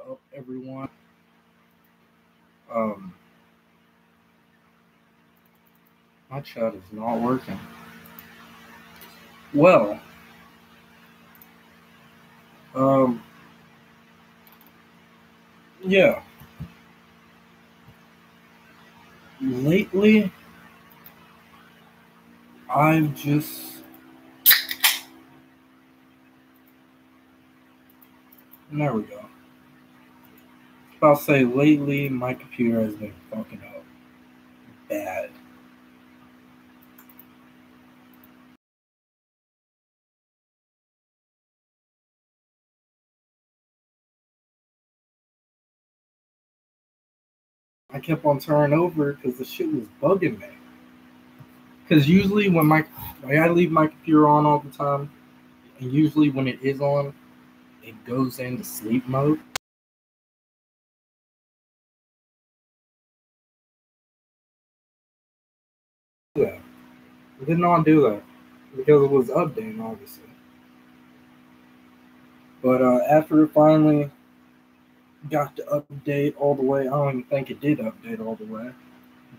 up, everyone? Um, my chat is not working. Well, um, yeah. Lately, I've just there we go. I'll say lately, my computer has been fucking up bad. I kept on turning over because the shit was bugging me. Because usually when I leave my computer on all the time, and usually when it is on, it goes into sleep mode. Yeah, it did not do that because it was updating, obviously. But after it finally got to update all the way, I don't even think it did update all the way.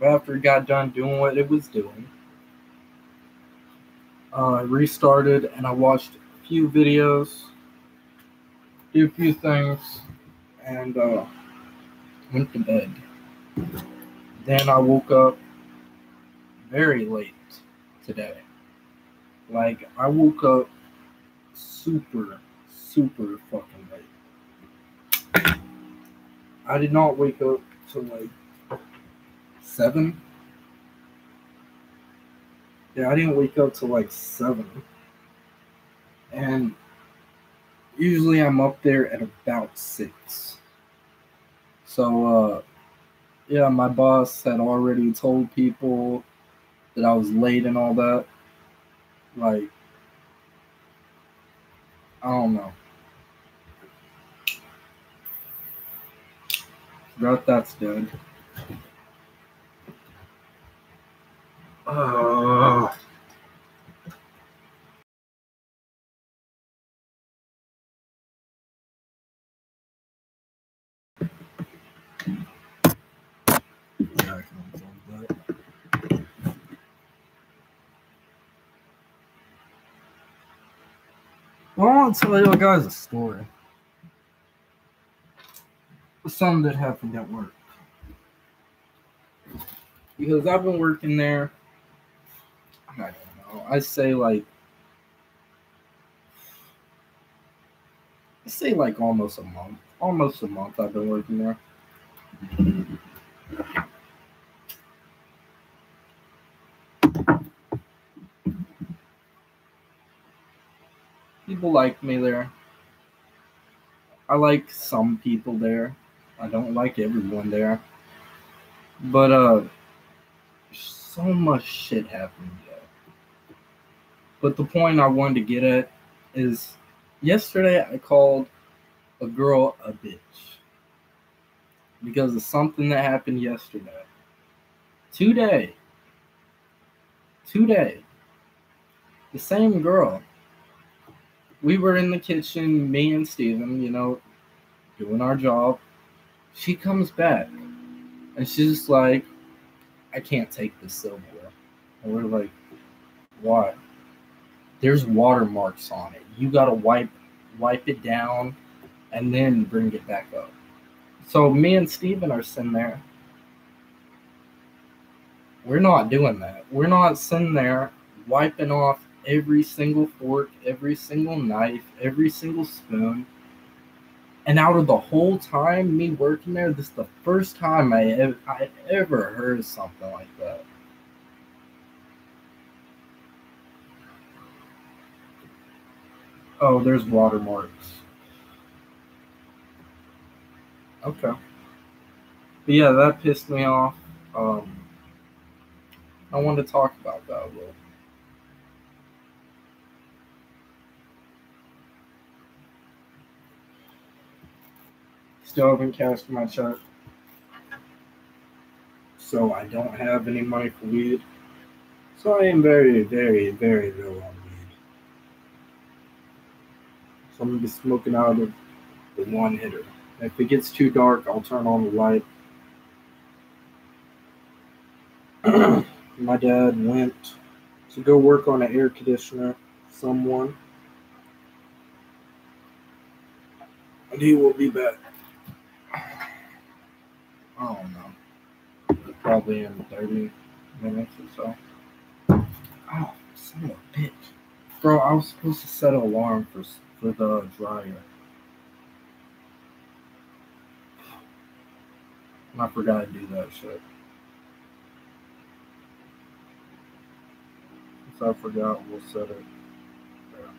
But after it got done doing what it was doing, I restarted and I watched a few videos, did a few things, and went to bed. Then I woke up very late today. Like, I woke up super, super fucking late. I did not wake up till like 7. Yeah, I didn't wake up till like 7. And usually I'm up there at about 6. So, yeah, my boss had already told people that I was late and all that. Like, I don't know. That's dead. Uh, yeah, well, I want to tell you guys a story. Something that happened at work. Because I've been working there, I don't know, I say like almost a month. Almost a month I've been working there. People like me there. I like some people there. I don't like everyone there. But so much shit happened there. But the point I wanted to get at is yesterday I called a girl a bitch because of something that happened yesterday. Today, the same girl. We were in the kitchen, me and Steven, doing our job. She comes back and she's just like, I can't take this silverware. And we're like, why? There's watermarks on it. You gotta wipe it down and then bring it back up. So me and Steven are sitting there. We're not doing that. We're not sitting there wiping off every single fork, every single knife, every single spoon. And out of the whole time me working there, this is the first time I ever heard something like that. Oh, there's watermarks. Okay. But yeah, that pissed me off. I wanted to talk about that a little. Still haven't cashed my check. So I don't have any money for weed. So I am very, very, very low on weed. So I'm going to be smoking out of the one hitter. If it gets too dark, I'll turn on the light. My dad went to go work on an air conditioner, someone, and he will be back. I don't know. Probably in 30 minutes or so. Oh, son of a bitch. Bro, I was supposed to set an alarm for the dryer. And I forgot to do that shit. Since I forgot, we'll set it there.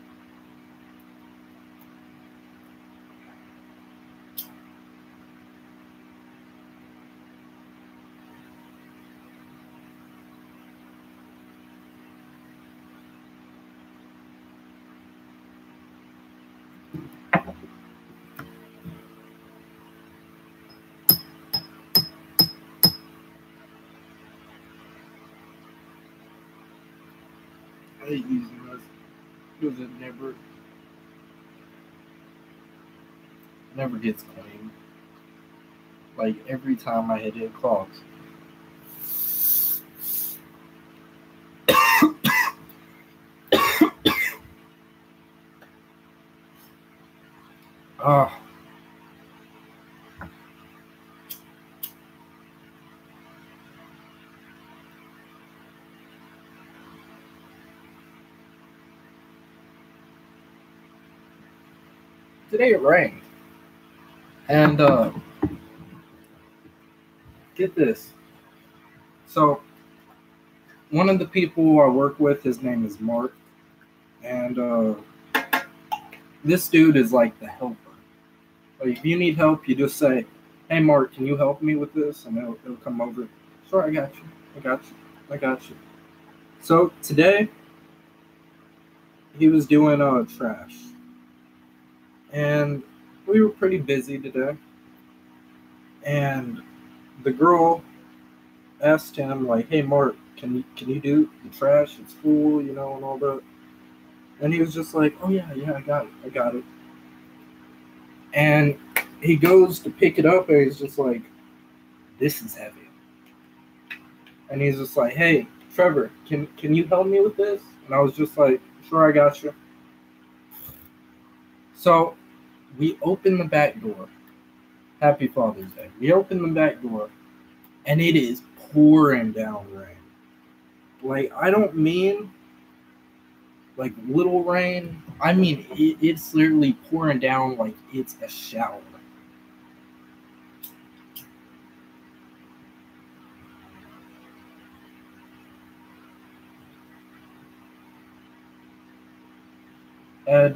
I hate using this because it never gets clean. Like every time I hit it, it clogs. Ah. Today it rained. And get this. So one of the people I work with, his name is Mark. And this dude is like the helper. Like if you need help, you just say, "Hey Mark, can you help me with this?" And it'll come over. Sure, I got you. So today he was doing trash. And we were pretty busy today. And the girl asked him, like, "Hey Mark, can you do the trash? It's full, and all that." And he was just like, "Oh yeah, I got it. And he goes to pick it up, and he's just like, "This is heavy." And he's just like, "Hey, Trevor, can you help me with this?" And I was just like, "Sure, I got you." So we open the back door. Happy Father's Day. We open the back door, and it is pouring down rain. Like, I don't mean like little rain. I mean, it's literally pouring down like it's a shower. And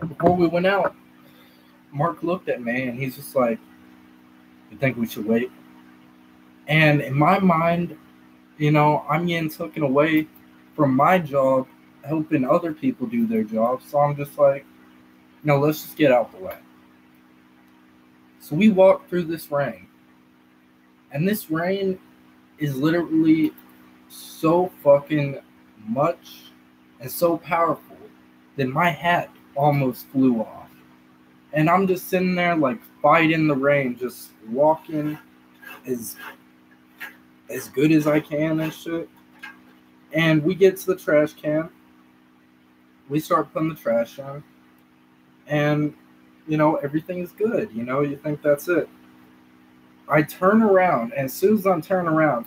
before we went out, Mark looked at me and he's just like, "You think we should wait?" And in my mind, I'm getting taken away from my job, helping other people do their jobs. So I'm just like, no, let's just get out the way. So we walk through this rain. And this rain is literally so fucking much and so powerful that my hat almost flew off. And I'm just sitting there like fighting the rain, just walking as good as I can and shit. And we get to the trash can. We start putting the trash in. And, everything is good. You think that's it. I turn around, and as soon as I'm turning around,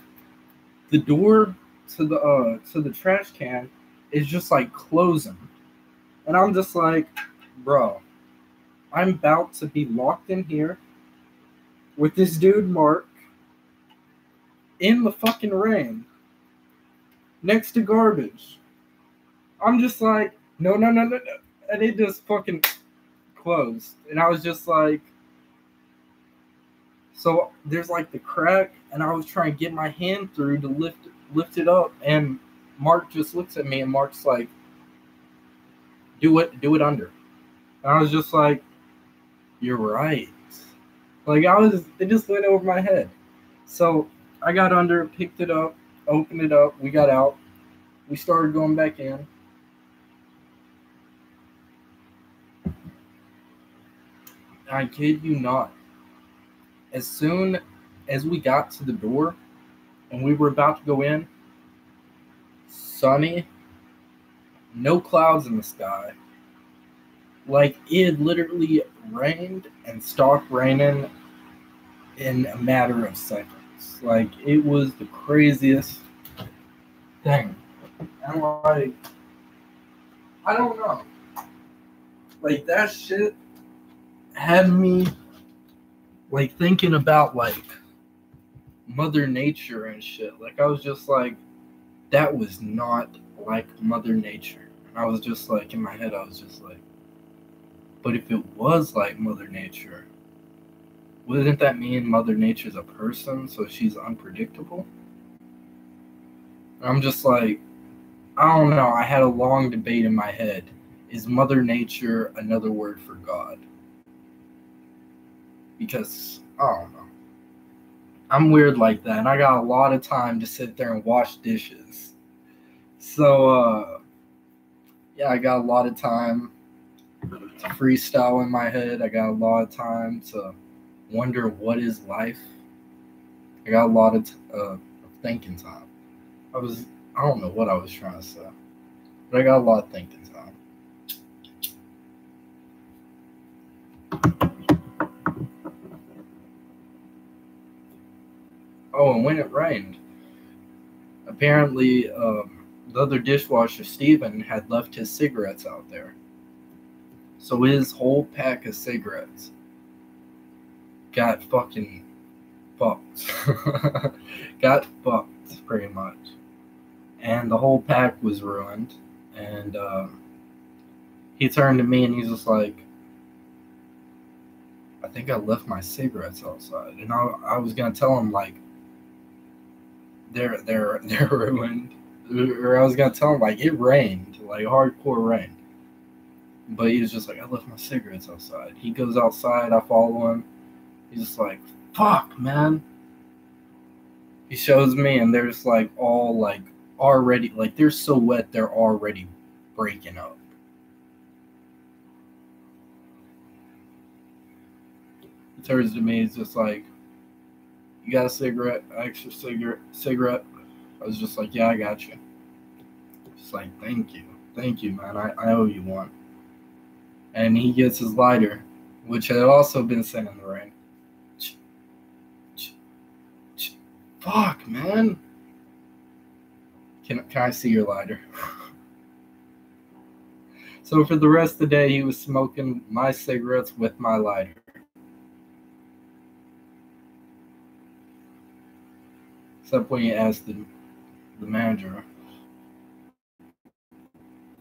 the door to the trash can is just like closing. And I'm just like, bro, I'm about to be locked in here with this dude Mark in the fucking rain next to garbage. I'm just like, no. And it just fucking closed. And I was just like, so there's like the crack, and I was trying to get my hand through to lift it up, and Mark just looks at me, and Mark's like, do it under. And I was just like, you're right. Like it just went over my head. So I got under, picked it up, opened it up, we got out, we started going back in. I kid you not. As soon as we got to the door and we were about to go in, sunny, no clouds in the sky. Like it had literally rained and stopped raining in a matter of seconds. Like it was the craziest thing. And like, I don't know. Like that shit had me like thinking about like Mother Nature and shit. Like I was just like, that was not like Mother Nature. And I was just like, in my head, I was just like, but if it was like Mother Nature, wouldn't that mean Mother Nature's a person, so she's unpredictable? And I'm just like, I don't know. I had a long debate in my head. Is Mother Nature another word for God? Because, I don't know. I'm weird like that, and I got a lot of time to sit there and wash dishes. So, yeah, I got a lot of time to freestyle in my head. I got a lot of time to wonder what is life. I got a lot of thinking time. I don't know what I was trying to say, but I got a lot of thinking time. Oh, and when it rained, apparently the other dishwasher, Steven, had left his cigarettes out there. So his whole pack of cigarettes got fucking fucked. Got fucked, pretty much. And the whole pack was ruined. And he turned to me and he's just like, I think I left my cigarettes outside. And I was going to tell him, like, they're ruined. Or I was going to tell him, like, it rained. Like, hardcore rain. But he was just like, I left my cigarettes outside. He goes outside. I follow him. He's just like, fuck, man. He shows me, and they're just like all like already, like they're so wet, they're already breaking up. He turns to me, he's just like, you got a cigarette, extra cigarette? I was just like, yeah, I got you. Just like, thank you, man. I owe you one. And he gets his lighter, which had also been sitting in the rain. Fuck, man. Can I see your lighter? So for the rest of the day, he was smoking my cigarettes with my lighter. Except when he asked the manager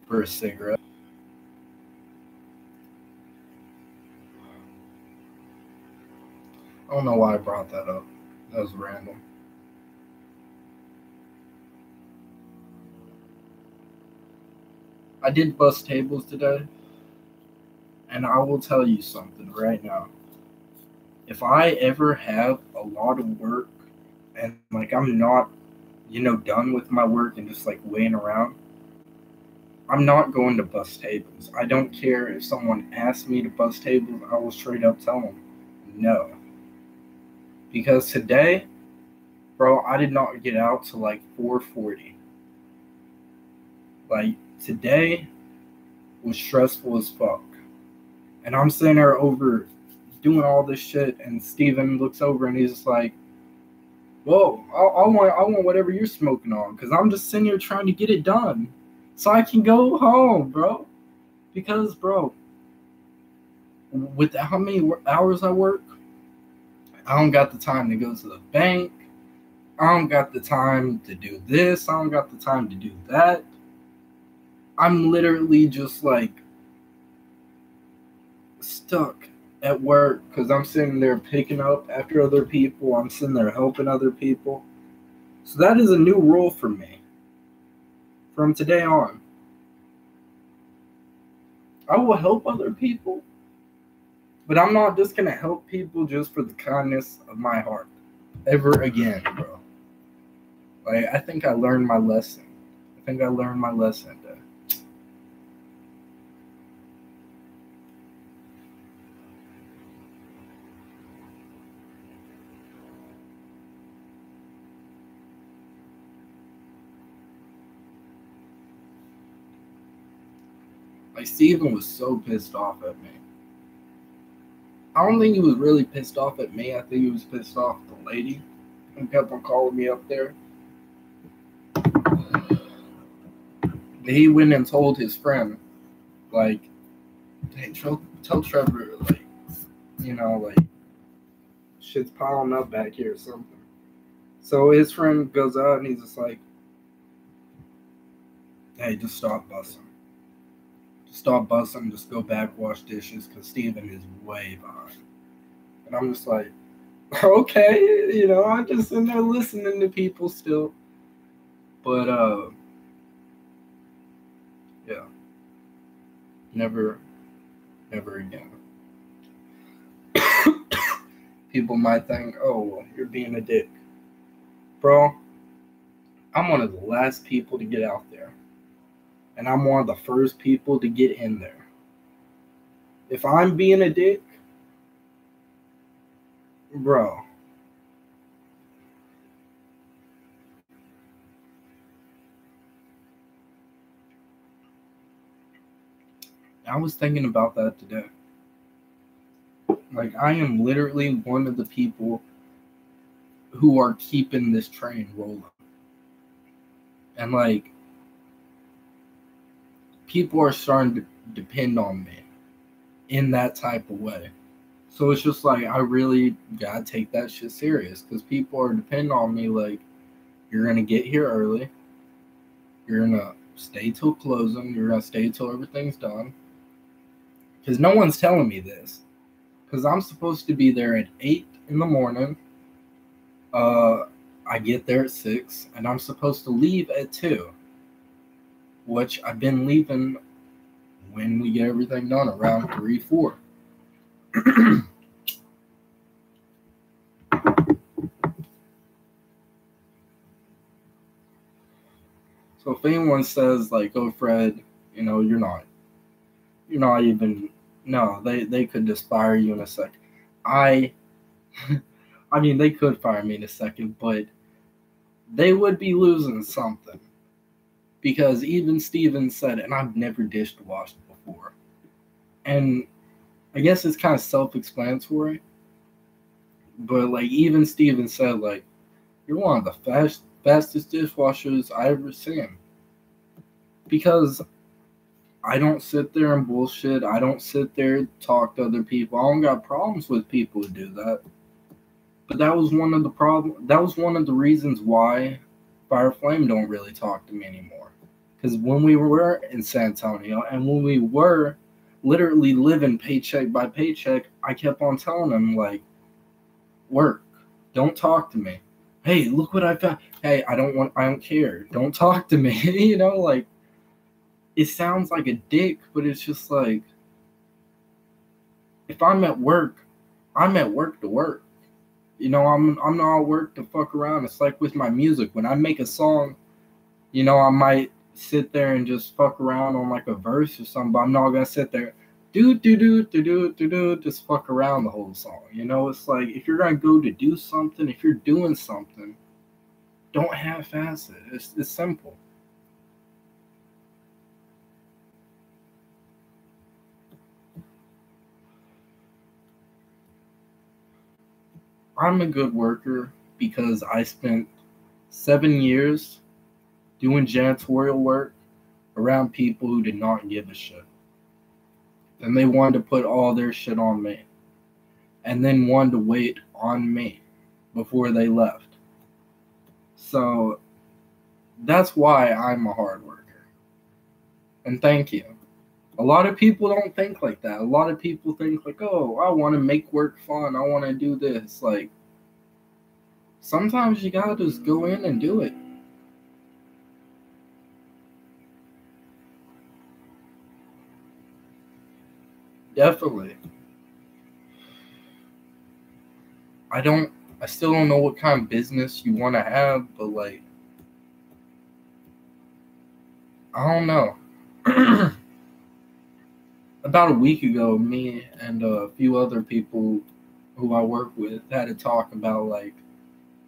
for a cigarette. I don't know why I brought that up. That was random. I did bus tables today, and I will tell you something right now. If I ever have a lot of work and like I'm not, done with my work and just like waiting around, I'm not going to bus tables. I don't care if someone asks me to bus tables, I will straight up tell them no. Because today, bro, I did not get out till like 4:40. Like today was stressful as fuck. And I'm sitting there over doing all this shit, and Steven looks over and he's just like, whoa, I want whatever you're smoking on, because I'm just sitting here trying to get it done so I can go home, bro. Because, bro, with how many hours I work, I don't got the time to go to the bank. I don't got the time to do this. I don't got the time to do that. I'm literally just like stuck at work because I'm sitting there picking up after other people. I'm sitting there helping other people. So that is a new rule for me from today on. I will help other people, but I'm not just going to help people just for the kindness of my heart ever again, bro. Like, I think I learned my lesson. Like, Steven was so pissed off at me. I don't think he was really pissed off at me. I think he was pissed off at the lady who kept on calling me up there. He went and told his friend, like, hey, tell Trevor, like, like, shit's piling up back here or something. So his friend goes out and he's just like, hey, just stop bussing. Just stop bussing, just go back, wash dishes, because Steven is way behind. And I'm just like, okay, I'm just in there listening to people still. But, yeah. Never again. People might think, oh, well, you're being a dick. Bro, I'm one of the last people to get out there. And I'm one of the first people to get in there. If I'm being a dick, bro, I was thinking about that today. Like, I am literally one of the people who are keeping this train rolling. And, like, people are starting to depend on me in that type of way. So it's just like, I really gotta take that shit serious, because people are depending on me. Like, you're gonna get here early, you're gonna stay till closing, you're gonna stay till everything's done. Because no one's telling me this. Because I'm supposed to be there at 8 in the morning. I get there at 6, and I'm supposed to leave at 2, which I've been leaving when we get everything done around 3, 4. So if anyone says, like, oh, Fred, you're not even, no, they could just fire you in a second. I mean, they could fire me in a second, but they would be losing something. Because even Steven said, and I've never dishwashed before, and I guess it's kind of self-explanatory, but, like, even Steven said, like, you're one of the fastest dishwashers I ever seen. Because I don't sit there and bullshit. I don't sit there and talk to other people. I don't got problems with people who do that. But that was one of the reasons why Fire Flame don't really talk to me anymore. Because when we were in San Antonio and when we were literally living paycheck by paycheck, I kept on telling them, like, work. Don't talk to me. Hey, look what I found. Hey, I don't care. Don't talk to me. Like, it sounds like a dick, but it's just like, if I'm at work, I'm at work to work. I'm not at work to fuck around. It's like with my music. When I make a song, I might sit there and just fuck around on, like, a verse or something, but I'm not gonna sit there just fuck around the whole song. It's like, if you're gonna go to do something, if you're doing something, don't half-ass it. It's simple. I'm a good worker because I spent 7 years doing janitorial work around people who did not give a shit. And they wanted to put all their shit on me. And then wanted to wait on me before they left. So that's why I'm a hard worker. And thank you. A lot of people don't think like that. A lot of people think, like, oh, I want to make work fun. I want to do this. Like, sometimes you gotta just go in and do it. Definitely. I still don't know what kind of business you want to have, but, like, I don't know. About a week ago, me and a few other people who I work with had a talk about, like,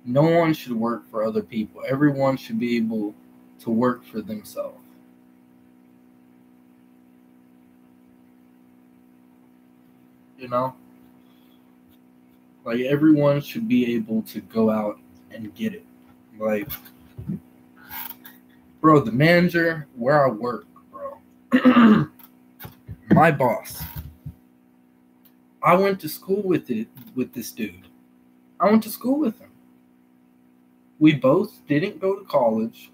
no one should work for other people. Everyone should be able to work for themselves. you know? Like, everyone should be able to go out and get it. Like, bro, the manager where I work, bro, my boss, I went to school with this dude. I went to school with him. We both didn't go to college.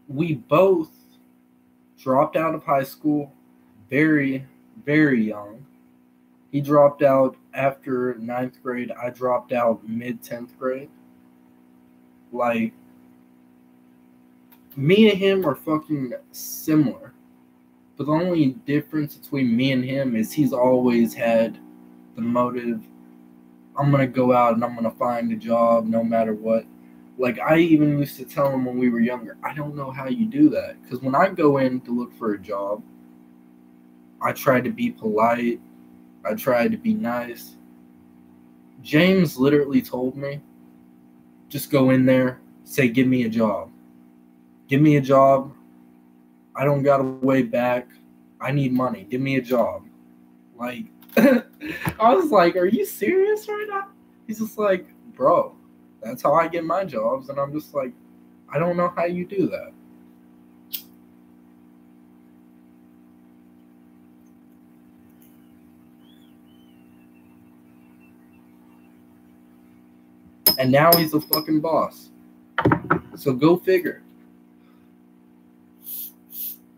We both dropped out of high school very, very young. He dropped out after 9th grade. I dropped out mid-10th grade. Like, me and him are fucking similar. But the only difference between me and him is he's always had the motive, I'm going to go out and I'm going to find a job no matter what. Like, I even used to tell him when we were younger, I don't know how you do that. Because when I go in to look for a job, I try to be polite. I try to be nice. James literally told me, just go in there, say, give me a job. Give me a job. I don't got a way back. I need money. Give me a job. Like, I was like, are you serious right now? He's just like, bro, that's how I get my jobs. And I'm just like, I don't know how you do that. And now he's a fucking boss. So go figure.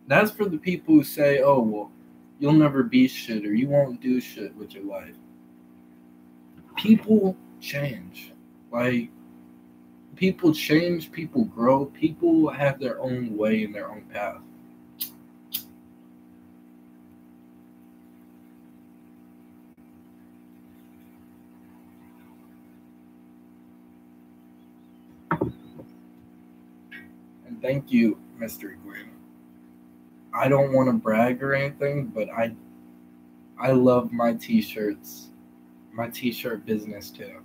That's for the people who say, oh, well, you'll never be shit or you won't do shit with your life. People change. Like, people change, people grow, people have their own way and their own path. And thank you, Mr. Green. I don't want to brag or anything, but I love my t-shirts, my t-shirt business too.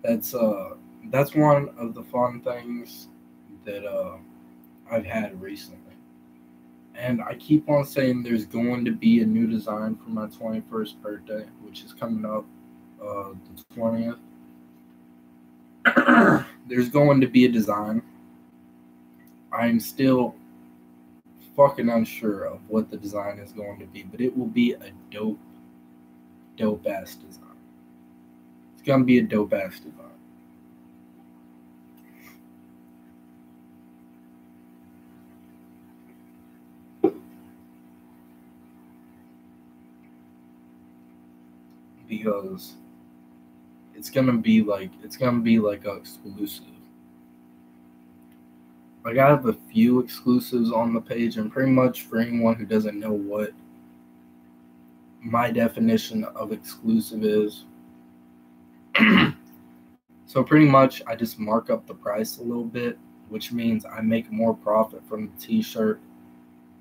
That's one of the fun things that I've had recently. And I keep on saying there's going to be a new design for my 21st birthday, which is coming up the 20th. There's going to be a design. I'm still fucking unsure of what the design is going to be, but it will be a dope ass design. It's gonna be a dope ass design. Because it's gonna be like a exclusive. Like, I have a few exclusives on the page, and pretty much for anyone who doesn't know what my definition of exclusive is, so pretty much I just mark up the price a little bit, which means I make more profit from the t-shirt,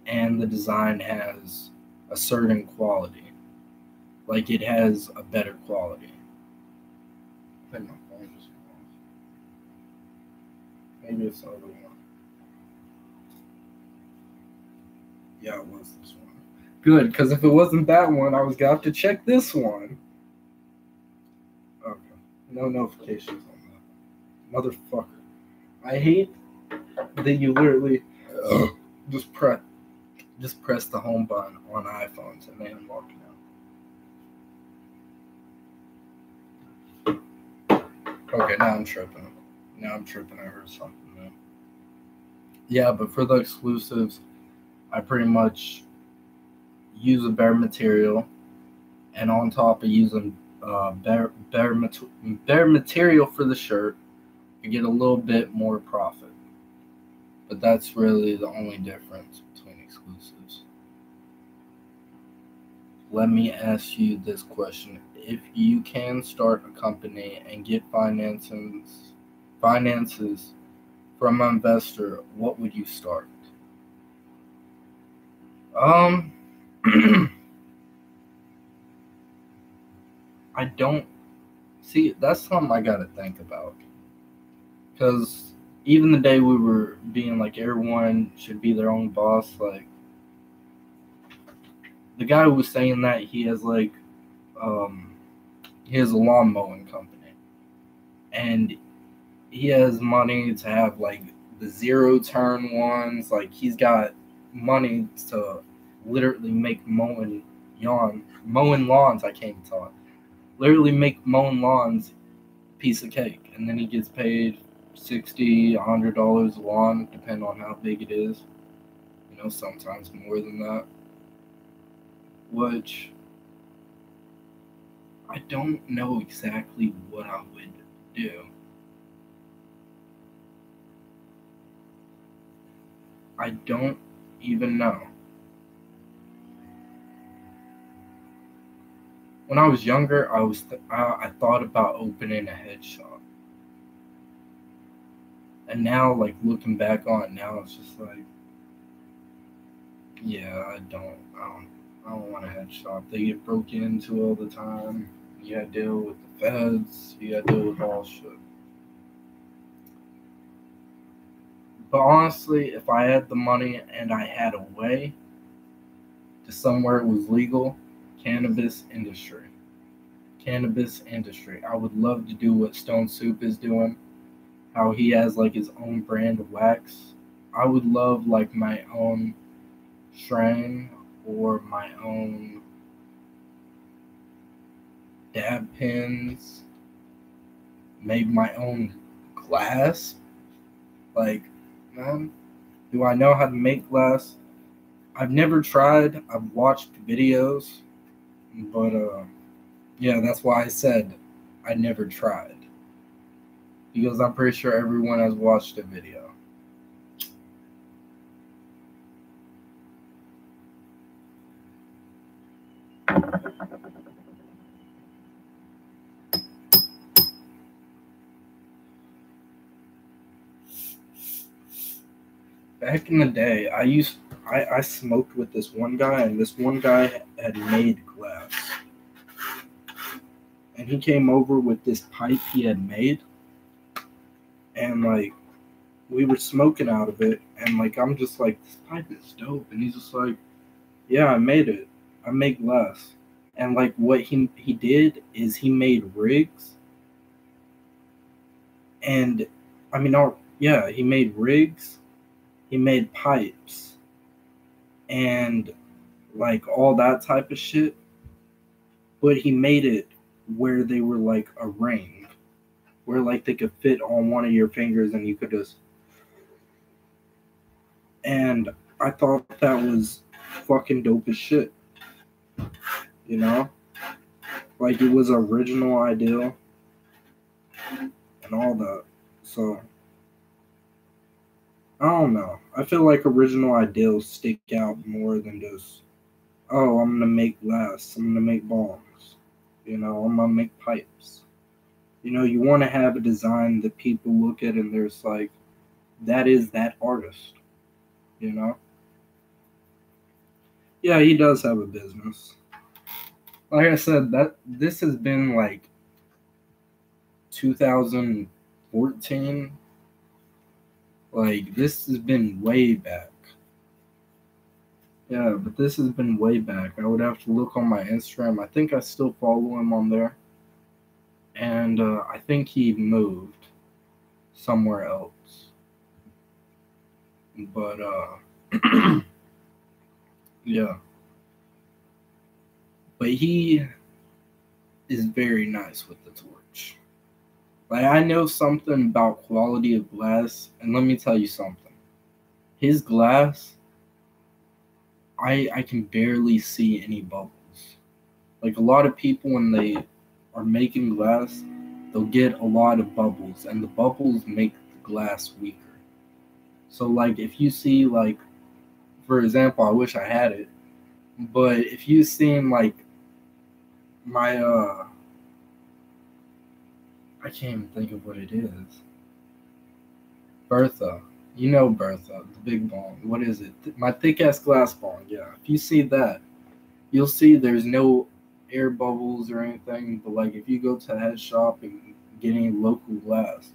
and the design has a certain quality. Like, it has a better quality. I think my phone just went off. Maybe it's the other one. Yeah, it was this one. Good, because if it wasn't that one, I was going to have to check this one. Okay. No notifications on that. Motherfucker. I hate that you literally just press the home button on iPhones and then walk out. Okay, now I'm tripping. I heard something new. Yeah, but for the exclusives, I pretty much use a bare material, and on top of using bare material for the shirt, I get a little bit more profit. But that's really the only difference between exclusives. Let me ask you this question. If you can start a company and get finances from an investor, what would you start? I don't see. That's something I gotta think about. Because even the day we were being like everyone should be their own boss, like, the guy who was saying that he has like he has a lawn mowing company, and he has money to have like the 0 turn ones. Like he's got money to literally make mowing lawns. I can't talk. Literally make mowing lawns a piece of cake, and then he gets paid $60, $100 a lawn, depending on how big it is. You know, sometimes more than that. Which I don't know exactly what I would do. I don't even know. When I was younger, I thought about opening a head shop, and now, like looking back on it now, it's just like, yeah, I don't want a head shop. They get broken into all the time. You gotta deal with the feds. You gotta deal with all shit. But honestly, if I had the money and I had a way to somewhere it was legal, cannabis industry. Cannabis industry. I would love to do what Stone Soup is doing, how he has like his own brand of wax. I would love like my own strain or my own dab pins, maybe my own glass. Like, man, do I know how to make glass? I've never tried. I've watched videos, but yeah, that's why I said I never tried, because I'm pretty sure everyone has watched a video. Back in the day, I smoked with this one guy, and this one guy had made glass. And he came over with this pipe he had made, and like we were smoking out of it, and like I'm just like, this pipe is dope, and he's just like, yeah, I made it. I make glass. And like what he did is he made rigs, and I mean, yeah, he made rigs, he made pipes, and like all that type of shit. But he made it where they were like a ring, where like they could fit on one of your fingers, and you could just. And I thought that was fucking dope as shit. You know, like it was original idea and all that. So I don't know. I feel like original ideals stick out more than just, oh, I'm gonna make glass, I'm gonna make bombs, you know, I'm gonna make pipes. You know, you want to have a design that people look at and there's like, that is that artist, you know? Yeah, he does have a business. Like I said, that this has been like 2014. Like this has been way back. Yeah, but this has been way back. I would have to look on my Instagram. I think I still follow him on there. And I think he moved somewhere else. But yeah. But he is very nice with the torch. Like I know something about quality of glass, and let me tell you something. His glass, I can barely see any bubbles. Like a lot of people when they are making glass, they'll get a lot of bubbles, and the bubbles make the glass weaker. So like if you see like, for example, I wish I had it, but if you seen like my I can't even think of what it is. Bertha. You know Bertha, the big bong. What is it? My thick ass glass bong, yeah. If you see that, you'll see there's no air bubbles or anything, but like if you go to a head shop and get any local glass,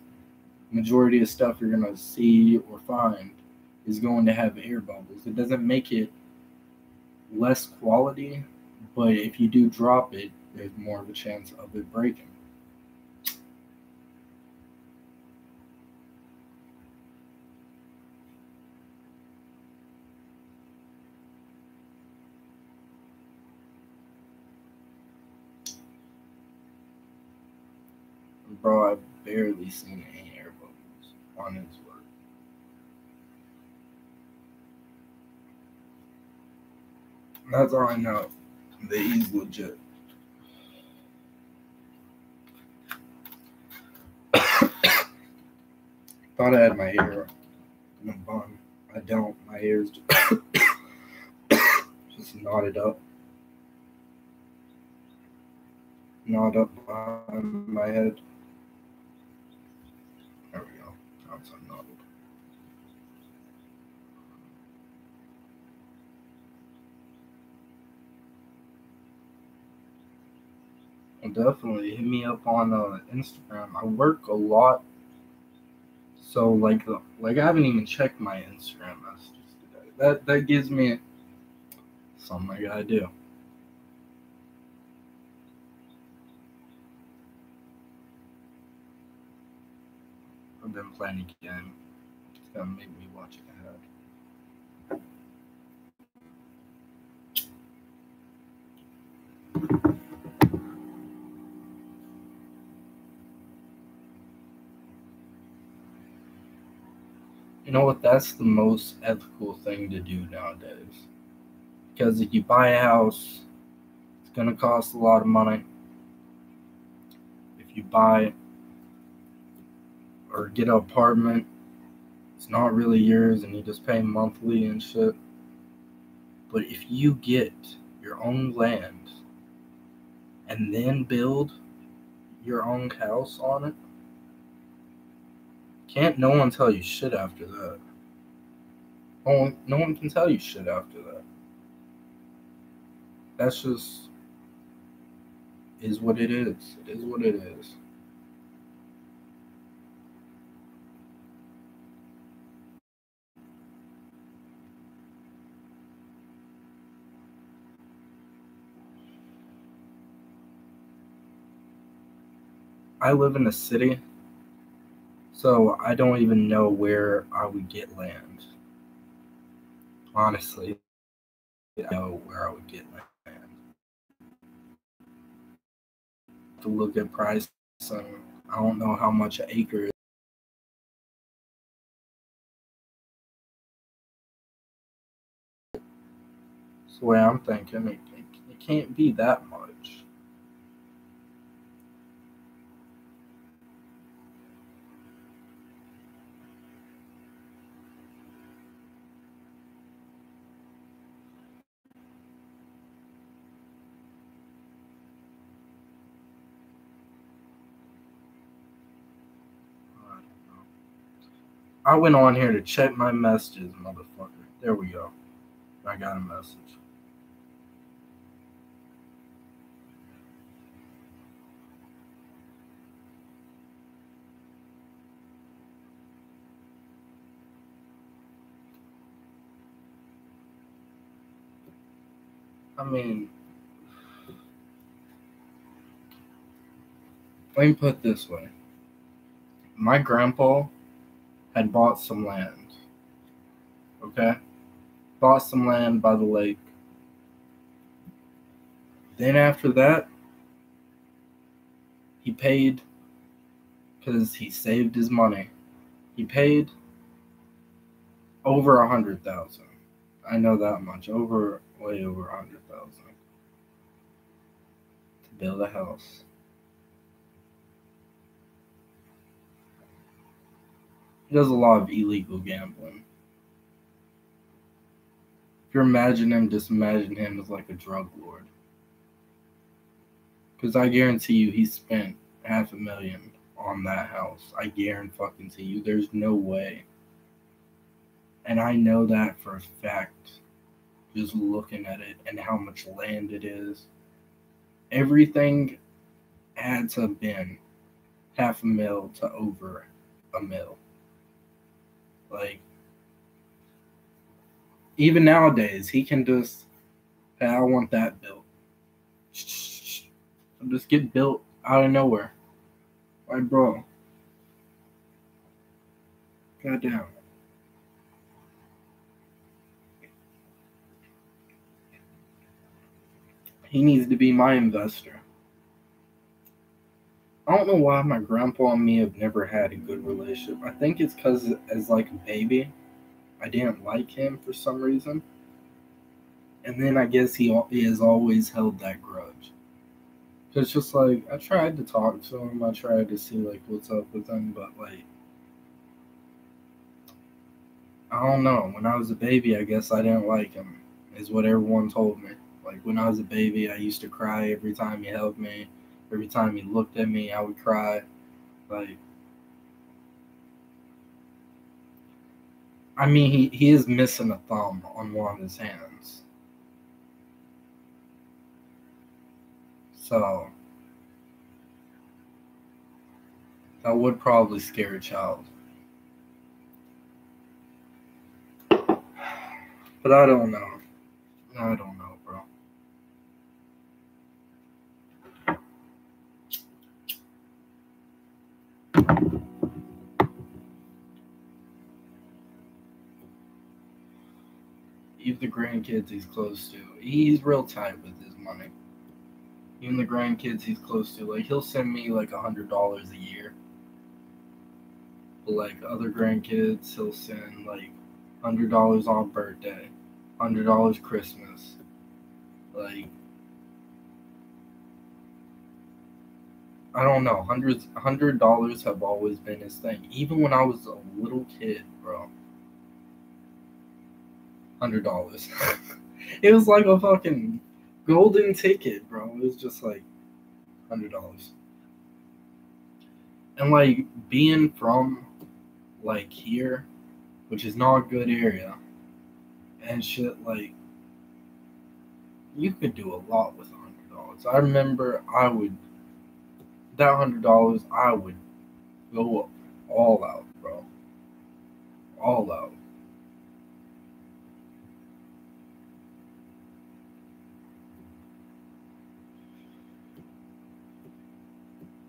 majority of stuff you're gonna see or find is going to have air bubbles. It doesn't make it less quality, but if you do drop it, there's more of a chance of it breaking. Bro, I've barely seen any air bubbles on his work. That's all I know. That he's legit. Thought I had my hair in a bun. I don't. My hair's just knotted up. Knotted up behind my head. There we go. Now it's unknotted. And definitely hit me up on Instagram. I work a lot, so like I haven't even checked my Instagram messages today. That gives me something I gotta do. I've been playing a game. It's gonna make me watch it ahead. You know what? That's the most ethical thing to do nowadays. Because if you buy a house, it's gonna cost a lot of money. If you buy or get an apartment, it's not really yours and you just pay monthly and shit. But if you get your own land and then build your own house on it, can't no one tell you shit after that. No one can tell you shit after that. That's just is what it is. It is what it is. I live in a city, so I don't even know where I would get land. Honestly, I don't know where I would get land. To look at price, and I don't know how much an acre is. That's the way I'm thinking. It can't be that much. I went on here to check my messages, motherfucker. There we go. I got a message. I mean, let me put it this way. My grandpa had bought some land. Okay? Bought some land by the lake. Then after that, he paid because he saved his money. He paid over 100,000. I know that much. Way over 100,000 to build a house. He does a lot of illegal gambling. If you imagine him, just imagine him as like a drug lord. Because I guarantee you he spent $500,000 on that house. I guarantee you. There's no way. And I know that for a fact. Just looking at it and how much land it is. Everything had to have been $500,000 to over $1 million. Like, even nowadays, he can just Hey, I want that built. Just get built out of nowhere. Like, bro. Goddamn. He needs to be my investor. I don't know why my grandpa and me have never had a good relationship. I think it's because, as like a baby, I didn't like him for some reason. And then I guess he has always held that grudge. It's just like, I tried to talk to him, I tried to see like what's up with him, but like, I don't know. When I was a baby, I guess I didn't like him, is what everyone told me. Like when I was a baby, I used to cry every time he held me. Every time he looked at me, I would cry. Like, I mean, he is missing a thumb on one of his hands. So, that would probably scare a child. But I don't know. I don't know, bro. Even the grandkids he's close to, he's real tight with his money. Even the grandkids he's close to, like he'll send me like $100 a year. But like other grandkids, he'll send like $100 on birthday, $100 Christmas. Like, I don't know, $100 have always been his thing. Even when I was a little kid, bro. $100. It was like a fucking golden ticket, bro. It was just like $100. And like being from like here, which is not a good area, and shit, like you could do a lot with $100. I remember that $100 I would go all out, bro. All out.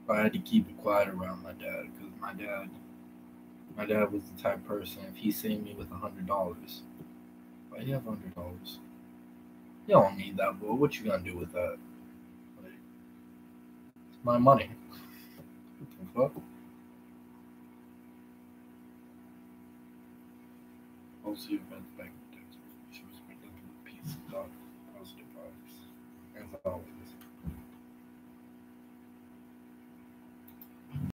I had to keep it quiet around my dad because my dad was the type of person, if he seen me with $100, why you have $100? You don't need that, boy. What you gonna do with that? Like, it's my money. What the fuck? Also, events back in the day. She was making a piece of dog positive vibes. As always.